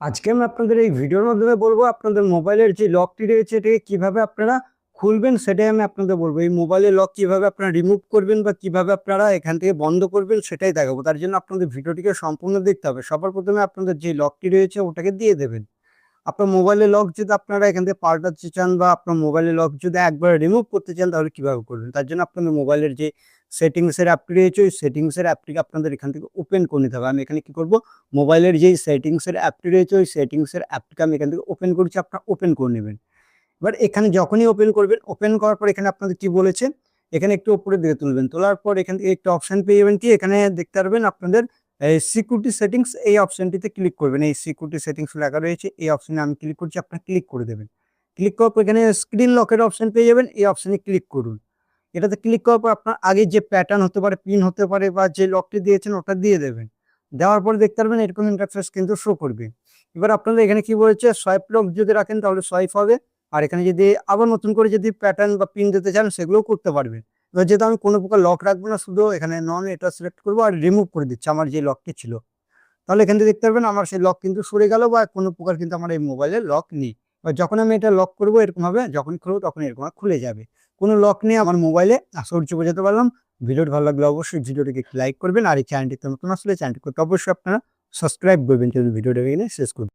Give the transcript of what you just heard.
আজকে আমি আপনাদের এই ভিডিওর মাধ্যমে বলবো আপনাদের মোবাইলের যে লকটি রয়েছে এটাকে কিভাবে আপনারা খুলবেন সেটাই আমি আপনাদের বলবো। এই মোবাইলের লক কিভাবে আপনারা রিমুভ করবেন বা কিভাবে আপনারা এখান থেকে বন্ধ করবেন সেটাই দেখাবো। তার জন্য আপনাদের ভিডিওটিকে সম্পূর্ণ দেখতে হবে। সবার প্রথমে আপনাদের যে লকটি রয়েছে ওটাকে দিয়ে দেবেন। আপনার মোবাইলের লক যদি আপনারা এখান থেকে পাল্টাতে চান বা আপনার মোবাইলের লক যদি একবার রিমুভ করতে চান তাহলে কিভাবে করবেন? তার জন্য আপনাদের মোবাইলের যে সেটিংসের অ্যাপটি রয়েছে ওই সেটিংসের অ্যাপটিকে আপনাদের এখান থেকে ওপেন করে নিতে হবে। আমি এখানে কি করব, মোবাইলের যেই সেটিংসের অ্যাপটি রয়েছে ওই সেটিংসের অ্যাপটিকে আমি এখান থেকে ওপেন করছি, আপনারা ওপেন করে নেবেন। এবার এখানে যখনই ওপেন করবেন, ওপেন করার পর এখানে আপনাদের কি বলেছে, এখানে একটু উপরের দিকে তুলবেন। তোলার পর এখান থেকে একটা অপশন পেয়ে যাবেন, কি এখানে দেখতে পারবেন আপনাদের এই সিকিউরিটি সেটিংস, এই অপশনটিতে ক্লিক করবেন। এই সিকিউরিটি সেটিংস লেখা রয়েছে, এই অপশনে আমি ক্লিক করছি, আপনারা ক্লিক করে দেবেন। ক্লিক করার পর এখানে স্ক্রিন লকের অপশন পেয়ে যাবেন, এই অপশনে ক্লিক করুন। এটাতে ক্লিক করার পর আপনার আগে যে প্যাটার্ন হতে পারে, পিন হতে পারে বা যে লকটি দিয়েছেন ওটা দিয়ে দেবেন। দেওয়ার পরে দেখতে পারবেন এরকম ইন্টারফেস কিন্তু শো করবে। এবার আপনাদের এখানে কি বলেছে, সোয়াইপ লক যদি রাখেন তাহলে সোয়াইপ হবে। আর এখানে যদি আবার নতুন করে যদি প্যাটার্ন বা পিন দিতে চান সেগুলোও করতে পারবেন। এবার যেহেতু আমি কোনো প্রকার লক রাখবো না, শুধু এখানে নন এটা সিলেক্ট করবো আর রিমুভ করে দিচ্ছি আমার যে লকটি ছিল। তাহলে এখান থেকে দেখতে পারবেন আমার সেই লক কিন্তু সরে গেল বা কোনো প্রকার কিন্তু আমার এই মোবাইলে লক নেই। এবার যখন আমি এটা লক করবো এরকম হবে, যখন খুলবো তখন এরকম খুলে যাবে। কোনো লক নেই আমার মোবাইলে। আশা করছি বোঝাতে পারলাম। ভিডিওটি ভালো লাগলে অবশ্যই ভিডিওটিকে লাইক করবেন, আর এই চ্যানেলটিতে নতুন আসলে চ্যানেলটি করতে অবশ্যই আপনারা সাবস্ক্রাইব করবেন। ভিডিওটা এখানে শেষ করবেন।